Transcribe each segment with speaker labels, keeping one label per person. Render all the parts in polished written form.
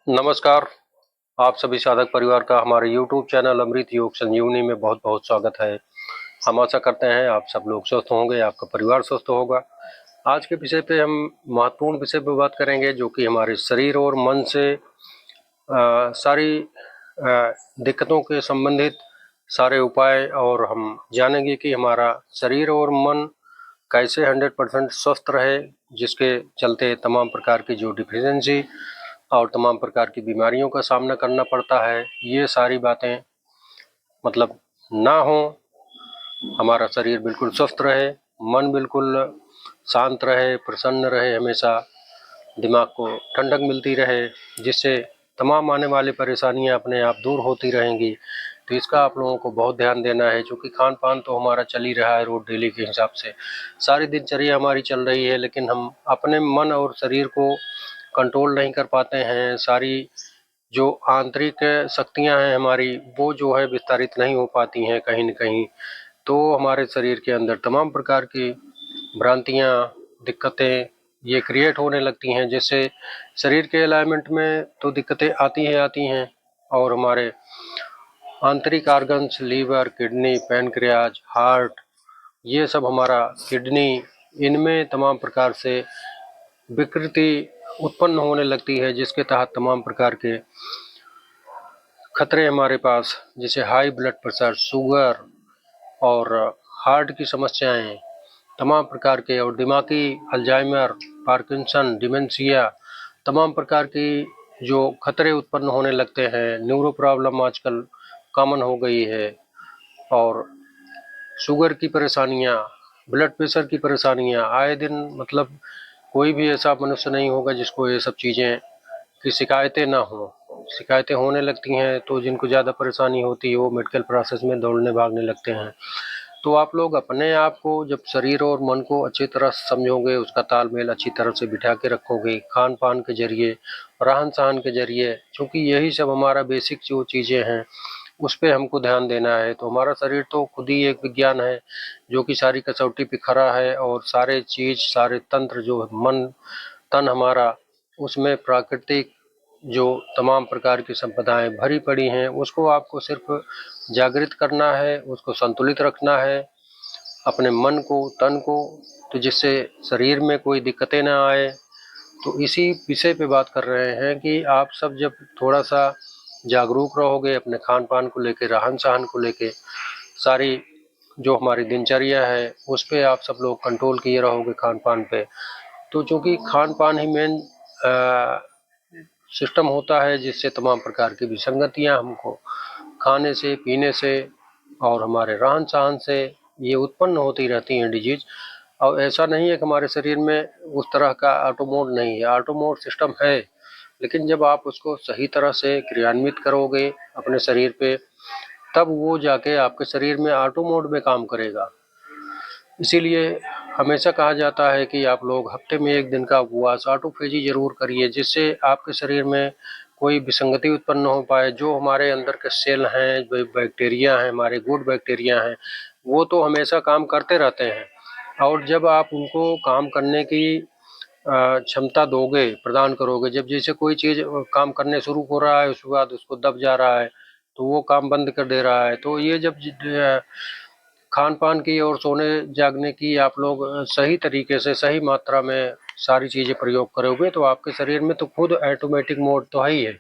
Speaker 1: नमस्कार। आप सभी साधक परिवार का हमारे YouTube चैनल अमृत योग संजीवनी में बहुत बहुत स्वागत है। हम आशा करते हैं आप सब लोग स्वस्थ होंगे, आपका परिवार स्वस्थ होगा। आज के विषय पे हम महत्वपूर्ण विषय पे बात करेंगे जो कि हमारे शरीर और मन से सारी दिक्कतों के संबंधित सारे उपाय, और हम जानेंगे कि हमारा शरीर और मन कैसे 100% स्वस्थ रहे, जिसके चलते तमाम प्रकार की जो डिफिशियंसी और तमाम प्रकार की बीमारियों का सामना करना पड़ता है, ये सारी बातें मतलब ना हो, हमारा शरीर बिल्कुल स्वस्थ रहे, मन बिल्कुल शांत रहे, प्रसन्न रहे, हमेशा दिमाग को ठंडक मिलती रहे, जिससे तमाम आने वाली परेशानियां अपने आप दूर होती रहेंगी। तो इसका आप लोगों को बहुत ध्यान देना है, क्योंकि खान पान तो हमारा चल ही रहा है रोज डेली के हिसाब से, सारी दिनचर्या हमारी चल रही है, लेकिन हम अपने मन और शरीर को कंट्रोल नहीं कर पाते हैं। सारी जो आंतरिक शक्तियां हैं हमारी, वो जो है विस्तारित नहीं हो पाती हैं कहीं न कहीं। तो हमारे शरीर के अंदर तमाम प्रकार की भ्रांतियां, दिक्कतें ये क्रिएट होने लगती हैं, जिससे शरीर के अलाइनमेंट में तो दिक्कतें आती हैं, और हमारे आंतरिक organs, liver, kidney, pancreas, heart, ये सब हमारा किडनी, इनमें तमाम प्रकार से विकृति उत्पन्न होने लगती है, जिसके तहत तमाम प्रकार के खतरे हमारे पास, जैसे हाई ब्लड प्रेशर, शुगर और हार्ट की समस्याएं, तमाम प्रकार के, और दिमागी अल्जाइमर, पार्किंसन, डिमेंशिया, तमाम प्रकार की जो खतरे उत्पन्न होने लगते हैं। न्यूरो प्रॉब्लम आजकल कॉमन हो गई है, और शुगर की परेशानियां, ब्लड प्रेशर की परेशानियां आए दिन, मतलब कोई भी ऐसा मनुष्य नहीं होगा जिसको ये सब चीज़ें की शिकायतें ना हो। शिकायतें होने लगती हैं तो जिनको ज़्यादा परेशानी होती है वो मेडिकल प्रोसेस में दौड़ने भागने लगते हैं। तो आप लोग अपने आप को जब शरीर और मन को अच्छी तरह समझोगे, उसका तालमेल अच्छी तरह से बिठा के रखोगे, खान पान के जरिए, रहन सहन के जरिए, क्योंकि यही सब हमारा बेसिक जो चीज़ें हैं उस पर हमको ध्यान देना है। तो हमारा शरीर तो खुद ही एक विज्ञान है जो कि सारी कसौटी पे खड़ा है, और सारे चीज़, सारे तंत्र जो मन तन हमारा, उसमें प्राकृतिक जो तमाम प्रकार की संपदाएं भरी पड़ी हैं, उसको आपको सिर्फ जागृत करना है, उसको संतुलित रखना है, अपने मन को, तन को, तो जिससे शरीर में कोई दिक्कतें ना आए। तो इसी विषय पे बात कर रहे हैं कि आप सब जब थोड़ा सा जागरूक रहोगे अपने खान पान को लेके, रहन सहन को लेके, सारी जो हमारी दिनचर्या है उस पे आप सब लोग कंट्रोल किए रहोगे खान पान पे, तो चूँकि खान पान ही मेन सिस्टम होता है जिससे तमाम प्रकार की विसंगतियां हमको खाने से, पीने से और हमारे रहन सहन से ये उत्पन्न होती रहती हैं डिजीज। और ऐसा नहीं है कि हमारे शरीर में उस तरह का ऑटो मोड नहीं है, ऑटो मोड सिस्टम है, लेकिन जब आप उसको सही तरह से क्रियान्वित करोगे अपने शरीर पे, तब वो जाके आपके शरीर में ऑटो मोड में काम करेगा। इसीलिए हमेशा कहा जाता है कि आप लोग हफ्ते में 1 दिन का उपवास, ऑटोफेजी जरूर करिए, जिससे आपके शरीर में कोई विसंगति उत्पन्न हो पाए। जो हमारे अंदर के सेल हैं, बैक्टीरिया हैं, हमारे गुड बैक्टीरिया हैं, वो तो हमेशा काम करते रहते हैं, और जब आप उनको काम करने की क्षमता दोगे, प्रदान करोगे, जब जैसे कोई चीज़ काम करने शुरू हो रहा है उसके बाद उसको दब जा रहा है तो वो काम बंद कर दे रहा है। तो ये जब खान पान की और सोने जागने की आप लोग सही तरीके से, सही मात्रा में सारी चीज़ें प्रयोग करोगे, तो आपके शरीर में तो खुद ऑटोमेटिक मोड तो है ही है,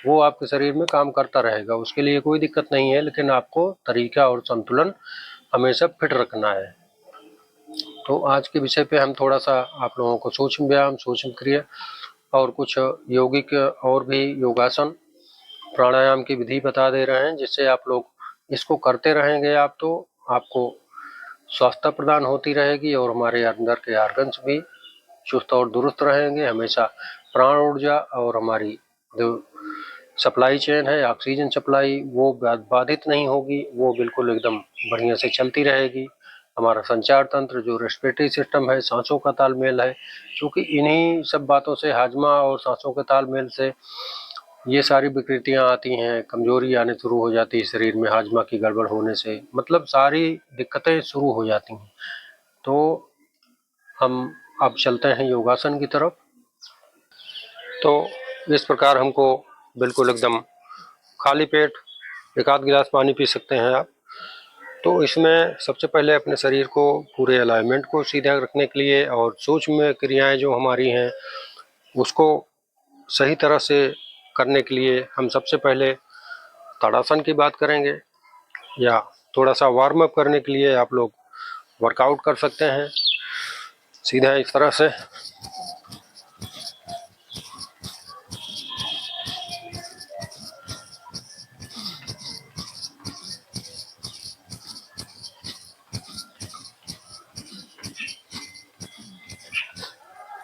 Speaker 1: वो आपके शरीर में काम करता रहेगा, उसके लिए कोई दिक्कत नहीं है, लेकिन आपको तरीका और संतुलन हमेशा फिट रखना है। तो आज के विषय पे हम थोड़ा सा आप लोगों को सूक्ष्म व्यायाम, सूक्ष्म क्रिया और कुछ यौगिक और भी योगासन, प्राणायाम की विधि बता दे रहे हैं, जिससे आप लोग इसको करते रहेंगे आप तो आपको स्वास्थ्य प्रदान होती रहेगी, और हमारे अंदर के ऑर्गन्स भी चुस्त और दुरुस्त रहेंगे। हमेशा प्राण ऊर्जा और हमारी जो सप्लाई चेन है, ऑक्सीजन सप्लाई, वो बाधित नहीं होगी, वो बिल्कुल एकदम बढ़िया से चलती रहेगी। हमारा संचार तंत्र, जो रेस्पिरेटरी सिस्टम है, सांसों का तालमेल है, क्योंकि इन्हीं सब बातों से, हाजमा और सांसों के तालमेल से ये सारी विकृतियां आती हैं, कमजोरी आने शुरू हो जाती है शरीर में, हाजमा की गड़बड़ होने से, मतलब सारी दिक्कतें शुरू हो जाती हैं। तो हम अब चलते हैं योगासन की तरफ। तो इस प्रकार हमको बिल्कुल एकदम खाली पेट 1 आध गिलास पानी पी सकते हैं आप। तो इसमें सबसे पहले अपने शरीर को पूरे अलाइनमेंट को सीधा रखने के लिए और सूक्ष्म क्रियाएं जो हमारी हैं उसको सही तरह से करने के लिए हम सबसे पहले ताड़ासन की बात करेंगे, या थोड़ा सा वार्म अप करने के लिए आप लोग वर्कआउट कर सकते हैं सीधा इस तरह से।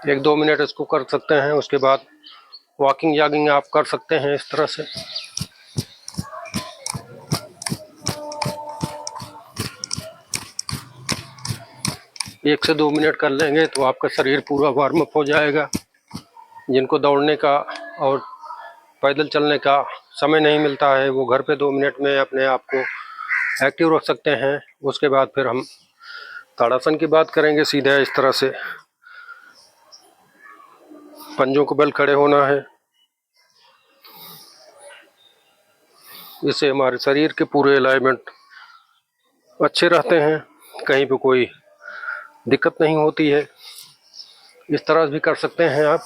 Speaker 1: एक दो मिनट इसको कर सकते हैं, उसके बाद वॉकिंग जॉगिंग आप कर सकते हैं इस तरह से। एक से 2 मिनट कर लेंगे तो आपका शरीर पूरा वार्म अप हो जाएगा। जिनको दौड़ने का और पैदल चलने का समय नहीं मिलता है वो घर पे 2 मिनट में अपने आप को एक्टिव रख सकते हैं। उसके बाद फिर हम ताड़ासन की बात करेंगे। सीधा इस तरह से पंजों को बल खड़े होना है, इससे हमारे शरीर के पूरे अलाइनमेंट अच्छे रहते हैं, कहीं पे कोई दिक्कत नहीं होती है। इस तरह भी कर सकते हैं आप।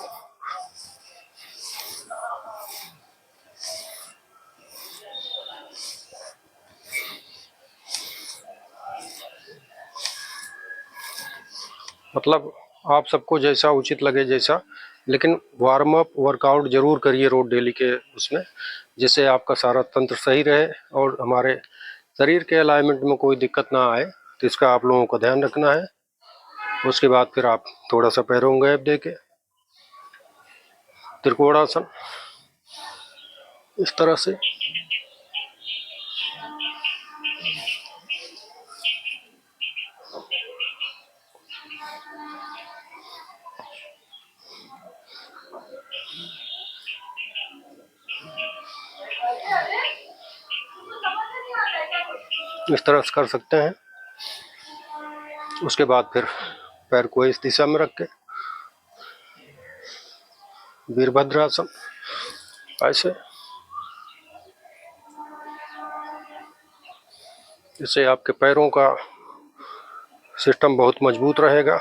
Speaker 1: मतलब आप सबको जैसा उचित लगे जैसा, लेकिन वार्म अप वर्कआउट जरूर करिए रोज डेली के उसमें, जिससे आपका सारा तंत्र सही रहे और हमारे शरीर के अलाइनमेंट में कोई दिक्कत ना आए। तो इसका आप लोगों को ध्यान रखना है। उसके बाद फिर आप थोड़ा सा पैरों को गैप दे के त्रिकोणासन इस तरह से। इस तरह से कर सकते हैं। उसके बाद फिर पैर को इस दिशा में रख के वीरभद्रासन ऐसे, इससे आपके पैरों का सिस्टम बहुत मजबूत रहेगा।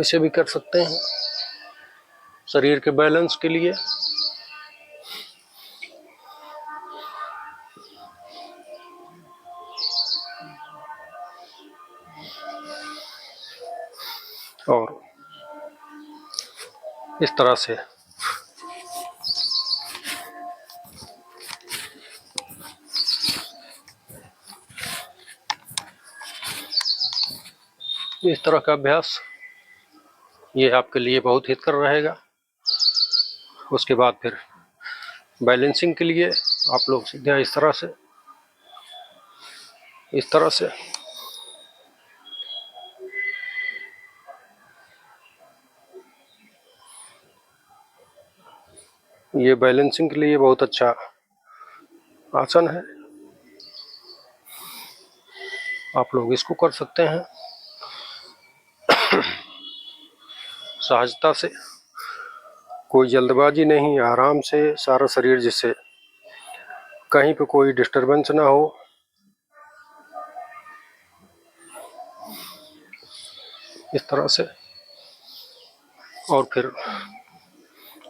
Speaker 1: ऐसे भी कर सकते हैं शरीर के बैलेंस के लिए। और इस तरह से इस तरह का अभ्यास ये आपके लिए बहुत हितकर रहेगा। उसके बाद फिर बैलेंसिंग के लिए आप लोग सीधा इस तरह से ये बैलेंसिंग के लिए बहुत अच्छा आसन है, आप लोग इसको कर सकते हैं सहजता से। कोई जल्दबाजी नहीं, आराम से सारा शरीर, जिससे कहीं पे कोई डिस्टरबेंस ना हो। इस तरह से। और फिर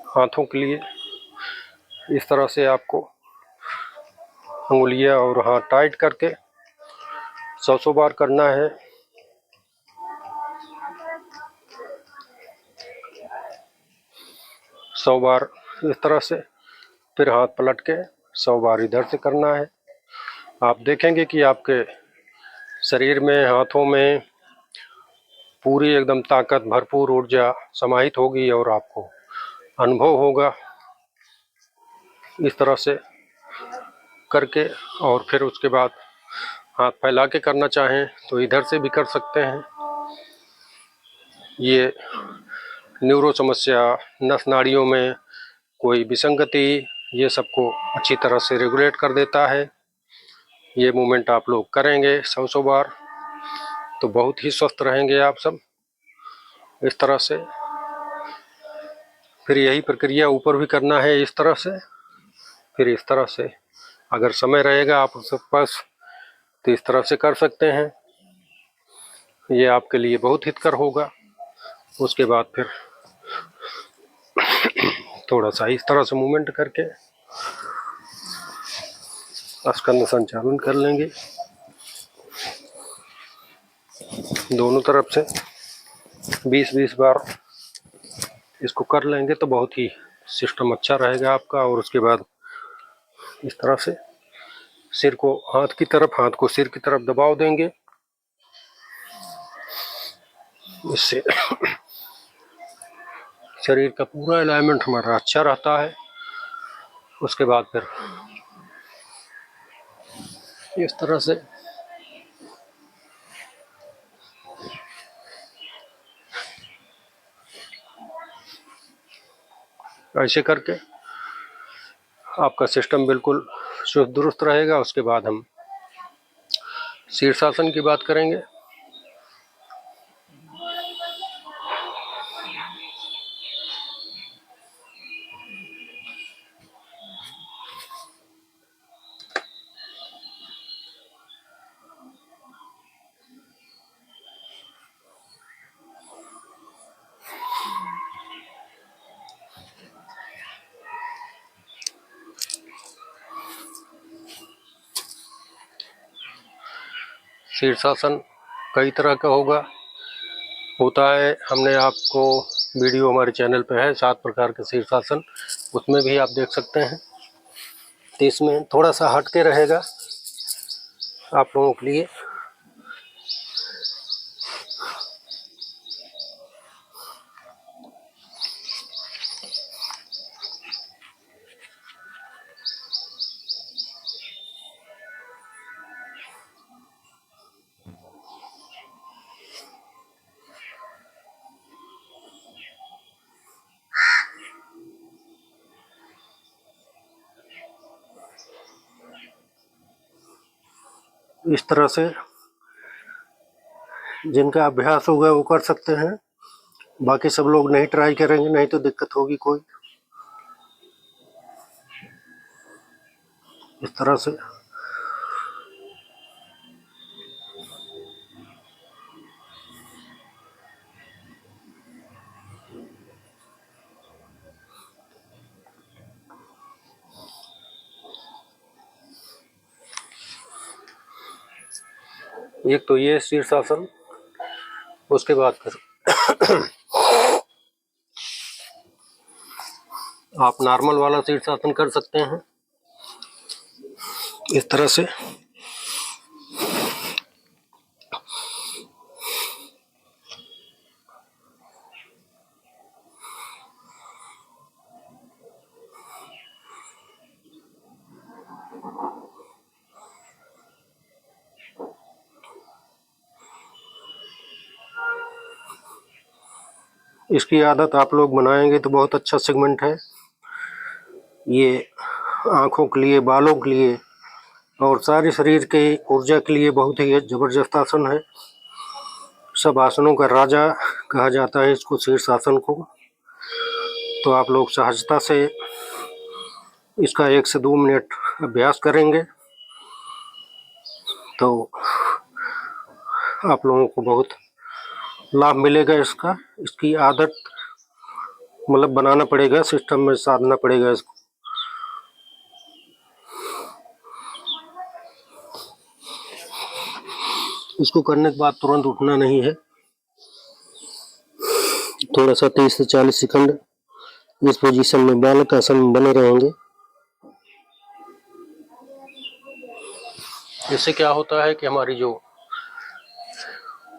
Speaker 1: हाथों के लिए इस तरह से आपको उंगलियां और हाथ टाइट करके 100 बार करना है। सौ बार इस तरह से, फिर हाथ पलट के 100 बार इधर से करना है। आप देखेंगे कि आपके शरीर में, हाथों में पूरी एकदम ताकत, भरपूर ऊर्जा समाहित होगी और आपको अनुभव होगा इस तरह से करके। और फिर उसके बाद हाथ फैला के करना चाहें तो इधर से भी कर सकते हैं। ये न्यूरो समस्या, नस नाड़ियों में कोई विसंगति, ये सबको अच्छी तरह से रेगुलेट कर देता है। ये मूवमेंट आप लोग करेंगे 100 बार तो बहुत ही स्वस्थ रहेंगे आप सब। इस तरह से। फिर यही प्रक्रिया ऊपर भी करना है इस तरह से, फिर इस तरह से। अगर समय रहेगा आप सबके पास तो इस तरह से कर सकते हैं, ये आपके लिए बहुत हितकर होगा। उसके बाद फिर थोड़ा सा इस तरह से मूवमेंट करके स्कंद संचालन कर लेंगे दोनों तरफ से। 20-20 बार इसको कर लेंगे तो बहुत ही सिस्टम अच्छा रहेगा आपका। और उसके बाद इस तरह से सिर को हाथ को सिर की तरफ दबाव देंगे, इससे शरीर का पूरा अलाइनमेंट हमारा अच्छा रहता है। उसके बाद फिर इस तरह से ऐसे करके आपका सिस्टम बिल्कुल चुस्त दुरुस्त रहेगा। उसके बाद हम शीर्षासन की बात करेंगे। शीर्षासन कई तरह का होता है। हमने आपको वीडियो हमारे चैनल पे है 7 प्रकार के शीर्षासन, उसमें भी आप देख सकते हैं। तो इसमें थोड़ा सा हट के रहेगा आप लोगों के लिए। इस तरह से जिनका अभ्यास होगा वो कर सकते हैं, बाकी सब लोग नहीं ट्राई करेंगे, नहीं तो दिक्कत होगी कोई। इस तरह से एक तो ये शीर्षासन। उसके बाद फिर आप नॉर्मल वाला शीर्षासन कर सकते हैं इस तरह से। इसकी आदत आप लोग बनाएंगे तो बहुत अच्छा सेगमेंट है ये, आँखों के लिए, बालों के लिए और सारे शरीर के ऊर्जा के लिए बहुत ही जबरदस्त आसन है। सब आसनों का राजा कहा जाता है इसको, शीर्षासन को। तो आप लोग सहजता से इसका 1 से 2 मिनट अभ्यास करेंगे तो आप लोगों को बहुत लाभ मिलेगा इसका। इसकी आदत मतलब बनाना पड़ेगा, सिस्टम में साधना पड़ेगा इसको। इसको करने के बाद तुरंत उठना नहीं है, थोड़ा सा 30 से 40 सेकंड इस पोजीशन में बालक आसन में बने रहेंगे। इससे क्या होता है कि हमारी जो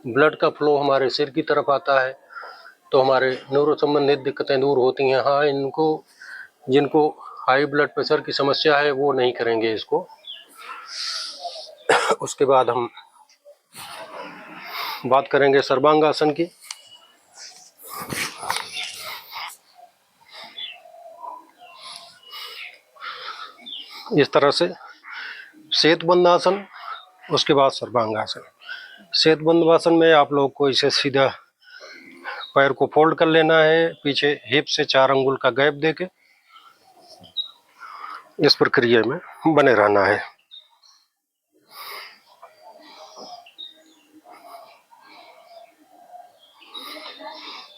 Speaker 1: ब्लड का फ्लो हमारे सिर की तरफ आता है तो हमारे न्यूरो संबंधित दिक्कतें दूर होती हैं। हाँ, जिनको हाई ब्लड प्रेशर की समस्या है वो नहीं करेंगे इसको। उसके बाद हम बात करेंगे सर्वांगासन की। इस तरह से सेतुबंध आसन, उसके बाद सर्वांगासन। सेतुबंध आसन में आप लोग को इसे सीधा पैर को फोल्ड कर लेना है, पीछे हिप से 4 अंगुल का गैप देके इस प्रक्रिया में बने रहना है।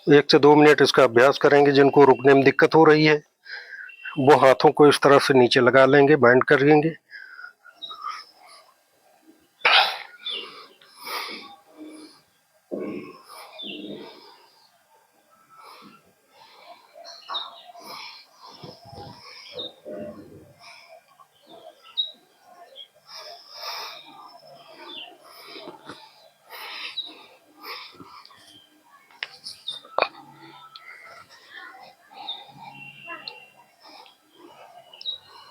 Speaker 1: एक से 2 मिनट इसका अभ्यास करेंगे। जिनको रुकने में दिक्कत हो रही है वो हाथों को इस तरह से नीचे लगा लेंगे, बाइंड कर लेंगे।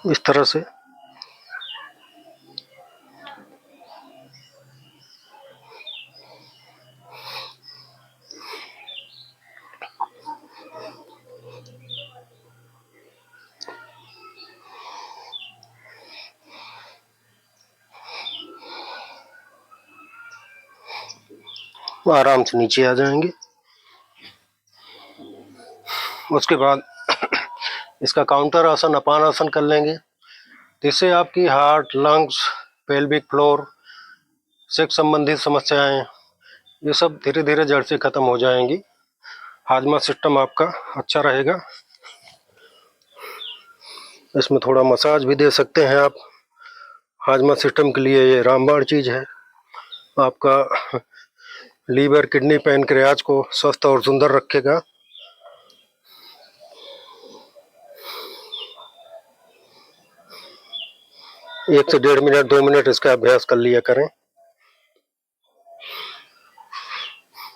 Speaker 1: इस तरह से आराम से नीचे आ जाएंगे। उसके बाद इसका काउंटर आसन, अपान आसन कर लेंगे। इससे आपकी heart, lungs, pelvic floor, sex संबंधित समस्याएं ये सब धीरे धीरे जड़ से खत्म हो जाएंगी। हाजमा सिस्टम आपका अच्छा रहेगा। इसमें थोड़ा मसाज भी दे सकते हैं आप। हाजमा सिस्टम के लिए ये रामबाण चीज़ है। आपका लीवर, किडनी, पैनक्रियाज को स्वस्थ और सुंदर रखेगा। एक से 1.5 मिनट, 2 मिनट इसका अभ्यास कर लिया करें।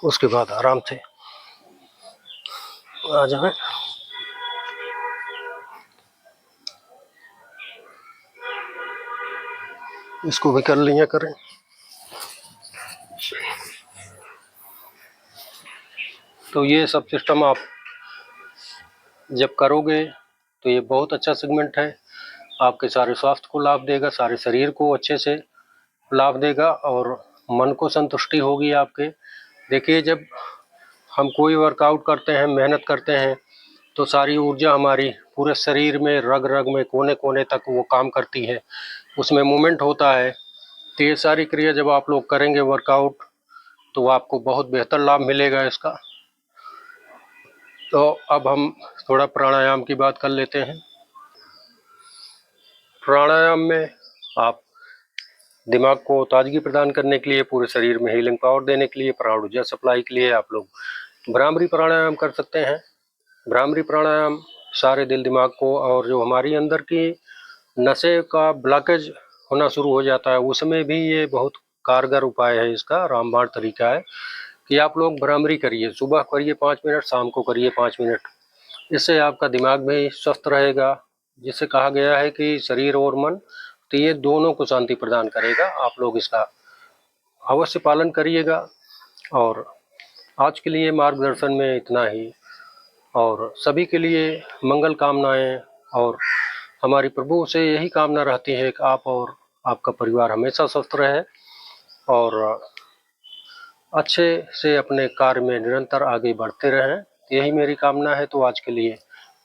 Speaker 1: उसके बाद आराम से आ जाए। इसको भी कर लिया करें। तो ये सब सिस्टम आप जब करोगे तो ये बहुत अच्छा सेगमेंट है। आपके सारे स्वास्थ्य को लाभ देगा, सारे शरीर को अच्छे से लाभ देगा और मन को संतुष्टि होगी आपके। देखिए, जब हम कोई वर्कआउट करते हैं, मेहनत करते हैं तो सारी ऊर्जा हमारी पूरे शरीर में, रग रग में, कोने कोने तक वो काम करती है, उसमें मूवमेंट होता है। तो ये सारी क्रिया जब आप लोग करेंगे वर्कआउट तो आपको बहुत बेहतर लाभ मिलेगा इसका। तो अब हम थोड़ा प्राणायाम की बात कर लेते हैं। प्राणायाम में आप दिमाग को ताजगी प्रदान करने के लिए, पूरे शरीर में हीलिंग पावर देने के लिए, प्राण ऊर्जा सप्लाई के लिए आप लोग भ्रामरी प्राणायाम कर सकते हैं। भ्रामरी प्राणायाम सारे दिल दिमाग को, और जो हमारी अंदर की नसें का ब्लॉकेज होना शुरू हो जाता है उसमें भी ये बहुत कारगर उपाय है। इसका रामबाण तरीका है कि आप लोग भ्रामरी करिए। सुबह करिए 5 मिनट, शाम को करिए 5 मिनट। इससे आपका दिमाग भी स्वस्थ रहेगा। जिसे कहा गया है कि शरीर और मन, तो ये दोनों को शांति प्रदान करेगा। आप लोग इसका अवश्य पालन करिएगा। और आज के लिए मार्गदर्शन में इतना ही, और सभी के लिए मंगल कामनाएं। और हमारी प्रभु से यही कामना रहती है कि आप और आपका परिवार हमेशा स्वस्थ रहे और अच्छे से अपने कार्य में निरंतर आगे बढ़ते रहें। यही मेरी कामना है। तो आज के लिए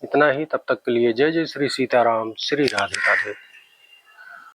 Speaker 1: इतना ही। तब तक के लिए जय जय श्री सीताराम, श्री राधे राधे।